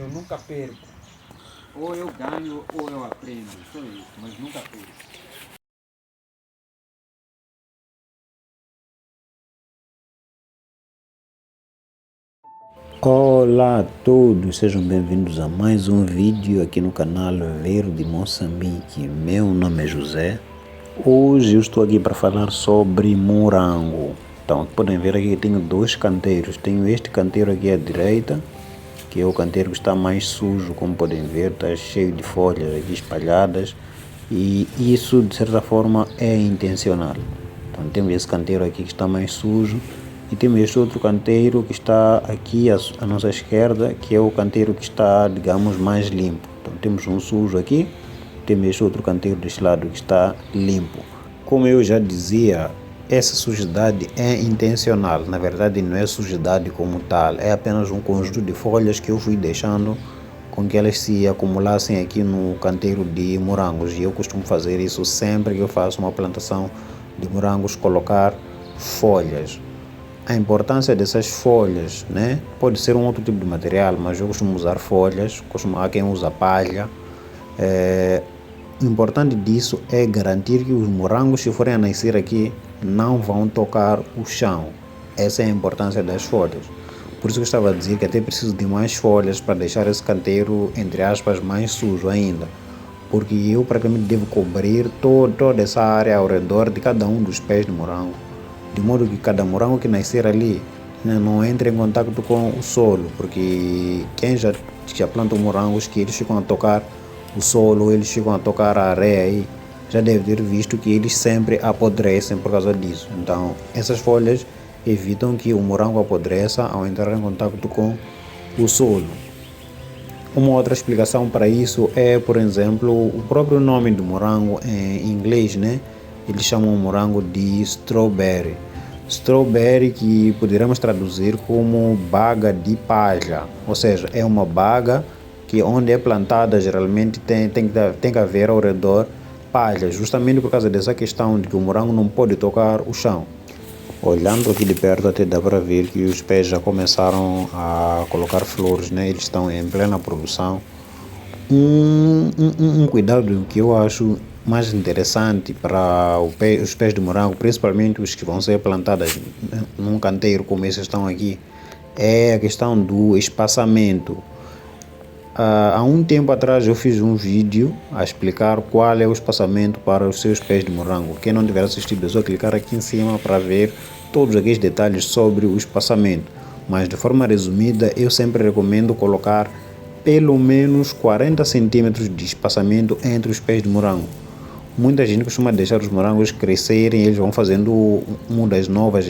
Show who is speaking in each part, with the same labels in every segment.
Speaker 1: Eu nunca perco. Ou eu ganho ou eu aprendo. Só isso, mas nunca perco.
Speaker 2: Olá a todos, sejam bem-vindos a mais um vídeo aqui no canal Verde Moçambique. Meu nome é José. Hoje eu estou aqui para falar sobre morango. Então, podem ver aqui que tenho dois canteiros. Tenho este canteiro aqui à direita, que é o canteiro que está mais sujo, como podem ver, está cheio de folhas aqui espalhadas. E isso, de certa forma, é intencional. Então, temos esse canteiro aqui que está mais sujo. E temos este outro canteiro que está aqui à nossa esquerda, que é o canteiro que está, digamos, mais limpo. Então temos um sujo aqui, temos este outro canteiro deste lado que está limpo. Como eu já dizia, essa sujidade é intencional. Na verdade não é sujidade como tal, é apenas um conjunto de folhas que eu fui deixando com que elas se acumulassem aqui no canteiro de morangos. E eu costumo fazer isso sempre que eu faço uma plantação de morangos, colocar folhas. A importância dessas folhas, né? Pode ser um outro tipo de material, mas eu costumo usar folhas, há quem usa palha. O importante disso é garantir que os morangos, se forem a nascer aqui, não vão tocar o chão. Essa é a importância das folhas. Por isso que eu estava a dizer que até preciso de mais folhas para deixar esse canteiro, entre aspas, mais sujo ainda. Porque eu praticamente devo cobrir toda essa área ao redor de cada um dos pés de morango, de modo que cada morango que nascer ali, né, não entre em contato com o solo, porque quem já planta morangos que eles ficam a tocar o solo, eles ficam a tocar a areia aí, já deve ter visto que eles sempre apodrecem por causa disso. Então essas folhas evitam que o morango apodreça ao entrar em contato com o solo. Uma outra explicação para isso é, por exemplo, o próprio nome do morango em inglês, né? Eles chamam o morango de strawberry. Strawberry, que poderíamos traduzir como baga de palha, ou seja, é uma baga que onde é plantada geralmente tem que haver ao redor palha, justamente por causa dessa questão de que o morango não pode tocar o chão. Olhando aqui de perto até dá para ver que os pés já começaram a colocar flores, né? Eles estão em plena produção. Um cuidado que eu acho mais interessante para os pés de morango, principalmente os que vão ser plantados num canteiro como esses estão aqui, é a questão do espaçamento. Há um tempo atrás eu fiz um vídeo a explicar qual é o espaçamento para os seus pés de morango. Quem não tiver assistido é só clicar aqui em cima para ver todos aqueles detalhes sobre o espaçamento. Mas de forma resumida, eu sempre recomendo colocar pelo menos 40 centímetros de espaçamento entre os pés de morango. Muita gente costuma deixar os morangos crescerem, eles vão fazendo mudas novas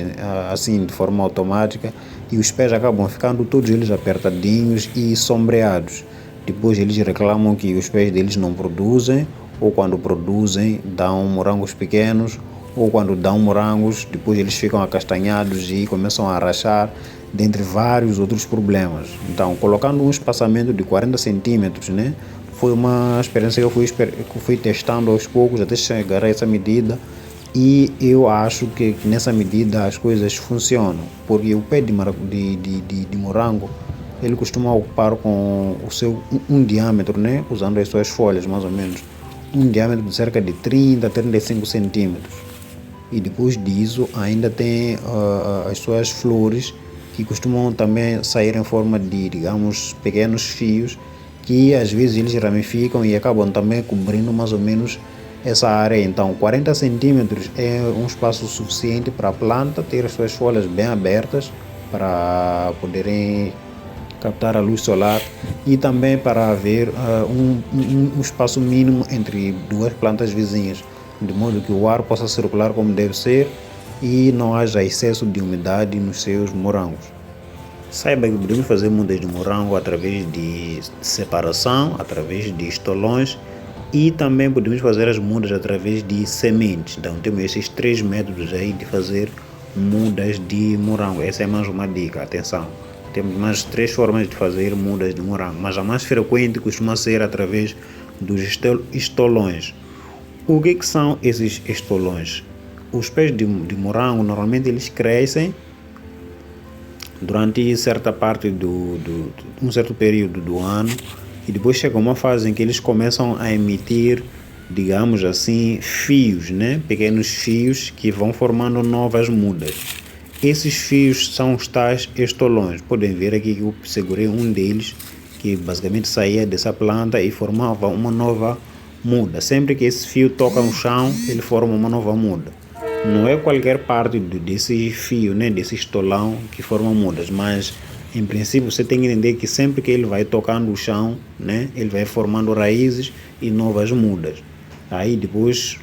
Speaker 2: assim de forma automática e os pés acabam ficando todos eles apertadinhos e sombreados. Depois eles reclamam que os pés deles não produzem, ou quando produzem dão morangos pequenos, ou quando dão morangos depois eles ficam acastanhados e começam a rachar, dentre vários outros problemas. Então, colocando um espaçamento de 40 centímetros, né? Foi uma experiência que eu fui testando aos poucos até chegar a essa medida e eu acho que nessa medida as coisas funcionam, porque o pé de morango ele costuma ocupar com o seu um diâmetro, né? Usando as suas folhas mais ou menos, um diâmetro de cerca de 30 a 35 centímetros. E depois disso ainda tem as suas flores que costumam também sair em forma de, digamos, pequenos fios que às vezes eles ramificam e acabam também cobrindo mais ou menos essa área. Então 40 centímetros é um espaço suficiente para a planta ter as suas folhas bem abertas para poderem captar a luz solar e também para haver um espaço mínimo entre duas plantas vizinhas, de modo que o ar possa circular como deve ser e não haja excesso de umidade nos seus morangos. Saiba que podemos fazer mudas de morango através de separação, através de estolões e também podemos fazer as mudas através de sementes. Então temos esses três métodos aí de fazer mudas de morango. Essa é mais uma dica, atenção. Temos mais três formas de fazer mudas de morango, mas a mais frequente costuma ser através dos estolões. O que são esses estolões? Os pés de morango normalmente eles crescem durante certa parte um certo período do ano, e depois chega uma fase em que eles começam a emitir, digamos assim, fios, né? Pequenos fios que vão formando novas mudas. Esses fios são os tais estolões. Podem ver aqui que eu segurei um deles, que basicamente saía dessa planta e formava uma nova muda. Sempre que esse fio toca no chão, ele forma uma nova muda. Não é qualquer parte desse fio, né, desse estolão que forma mudas, mas em princípio você tem que entender que sempre que ele vai tocando o chão, né, ele vai formando raízes e novas mudas. Aí depois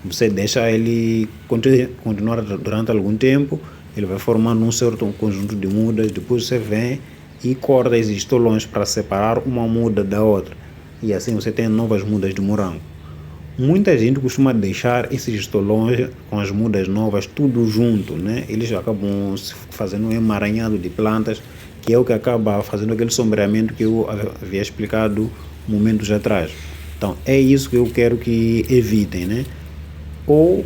Speaker 2: você deixa ele continuar durante algum tempo, ele vai formando um certo conjunto de mudas, depois você vem e corta esses estolões para separar uma muda da outra. E assim você tem novas mudas de morango. Muita gente costuma deixar esses estolões com as mudas novas tudo junto, né? Eles acabam fazendo um emaranhado de plantas, que é o que acaba fazendo aquele sombreamento que eu havia explicado momentos atrás. Então é isso que eu quero que evitem, né? Ou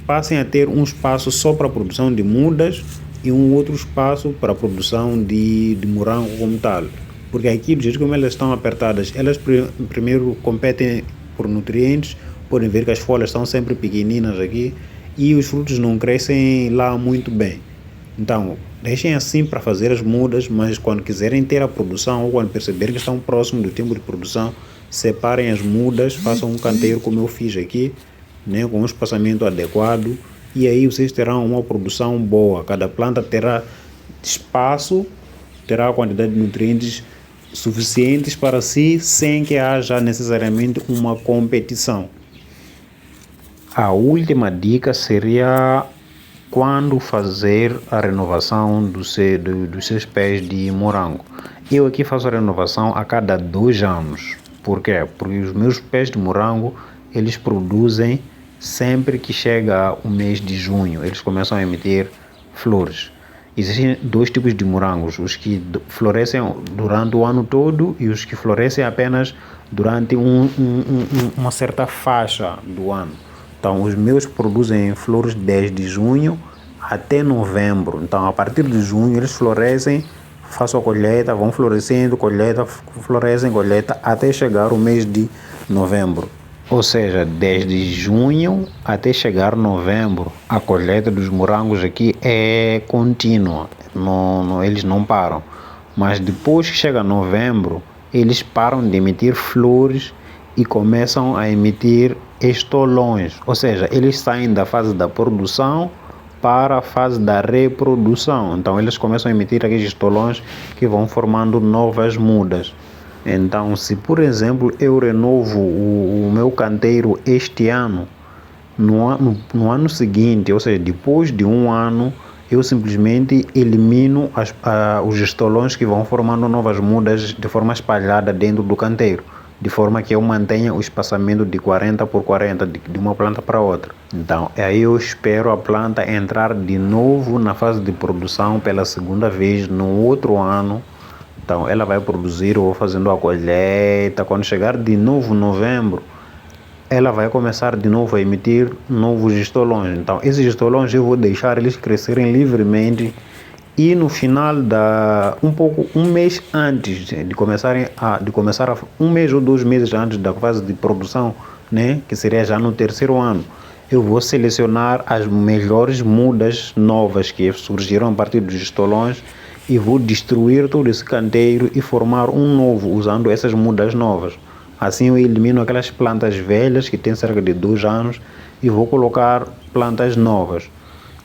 Speaker 2: passem a ter um espaço só para a produção de mudas e um outro espaço para a produção de morango como tal. Porque aqui, do jeito como elas estão apertadas, elas primeiro competem por nutrientes. Podem ver que as folhas estão sempre pequeninas aqui e os frutos não crescem lá muito bem. Então, deixem assim para fazer as mudas, mas quando quiserem ter a produção ou quando perceberem que estão próximo do tempo de produção, separem as mudas, façam um canteiro como eu fiz aqui, né, com um espaçamento adequado, e aí vocês terão uma produção boa. Cada planta terá espaço, terá a quantidade de nutrientes suficientes para si, sem que haja necessariamente uma competição. A última dica seria quando fazer a renovação dos seus pés de morango. Eu aqui faço a renovação a cada 2 anos. Por quê? Porque os meus pés de morango, eles produzem sempre que chega o mês de junho. Eles começam a emitir flores. Existem 2 tipos de morangos, os que florescem durante o ano todo e os que florescem apenas durante uma certa faixa do ano. Então, os meus produzem flores desde junho até novembro. Então, a partir de junho, eles florescem, faço a colheita, vão florescendo, colheita, florescem, colheita, até chegar o mês de novembro. Ou seja, desde junho até chegar novembro, a colheita dos morangos aqui é contínua, eles não param. Mas depois que chega novembro, eles param de emitir flores e começam a emitir estolões. Ou seja, eles saem da fase da produção para a fase da reprodução. Então eles começam a emitir aqueles estolões que vão formando novas mudas. Então, se por exemplo eu renovo o meu canteiro este ano, no ano seguinte, ou seja, depois de um ano, eu simplesmente elimino os estolões que vão formando novas mudas de forma espalhada dentro do canteiro, de forma que eu mantenha o espaçamento de 40 por 40 de uma planta para outra. Então, aí eu espero a planta entrar de novo na fase de produção pela segunda vez no outro ano. Então ela vai produzir ou fazendo a colheita. Quando chegar de novo novembro, ela vai começar de novo a emitir novos estolões. Então esses estolões eu vou deixar eles crescerem livremente e no final um mês antes de começar um mês ou 2 meses antes da fase de produção, né, que seria já no 3º ano, eu vou selecionar as melhores mudas novas que surgiram a partir dos estolões e vou destruir todo esse canteiro e formar um novo usando essas mudas novas. Assim eu elimino aquelas plantas velhas que têm cerca de 2 anos e vou colocar plantas novas.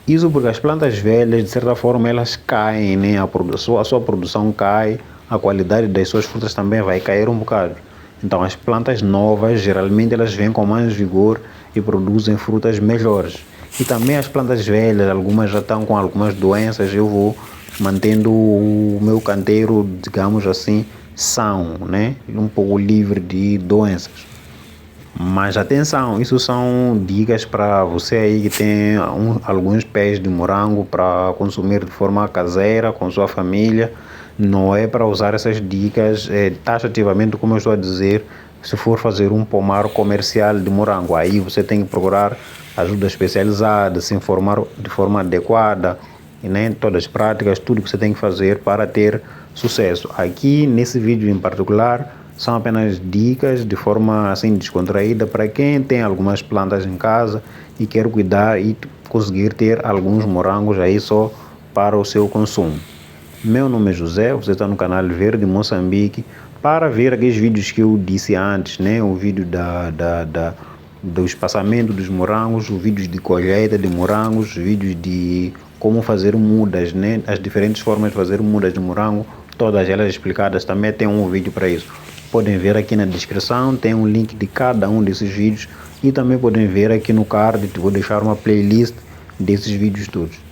Speaker 2: Isso porque as plantas velhas, de certa forma, elas caem, né? A sua produção cai, a qualidade das suas frutas também vai cair um bocado. Então as plantas novas, geralmente elas vêm com mais vigor e produzem frutas melhores. E também as plantas velhas, algumas já estão com algumas doenças, eu vou mantendo o meu canteiro, digamos assim, são, né? Um pouco livre de doenças. Mas atenção, isso são dicas para você aí que tem alguns pés de morango para consumir de forma caseira com sua família. Não é para usar essas dicas taxativamente, como eu estou a dizer, se for fazer um pomar comercial de morango. Aí você tem que procurar ajuda especializada, se informar de forma adequada, né, todas as práticas, tudo que você tem que fazer para ter sucesso. Aqui, nesse vídeo em particular, são apenas dicas de forma assim descontraída para quem tem algumas plantas em casa e quer cuidar e conseguir ter alguns morangos aí só para o seu consumo. Meu nome é José, você está no canal Verde Moçambique. Para ver aqueles vídeos que eu disse antes, né? O vídeo do espaçamento dos morangos, os vídeos de colheita de morangos, vídeos de como fazer mudas, né? As diferentes formas de fazer mudas de morango, todas elas explicadas. Também tem um vídeo para isso. Podem ver aqui na descrição, tem um link de cada um desses vídeos e também podem ver aqui no card, vou deixar uma playlist desses vídeos todos.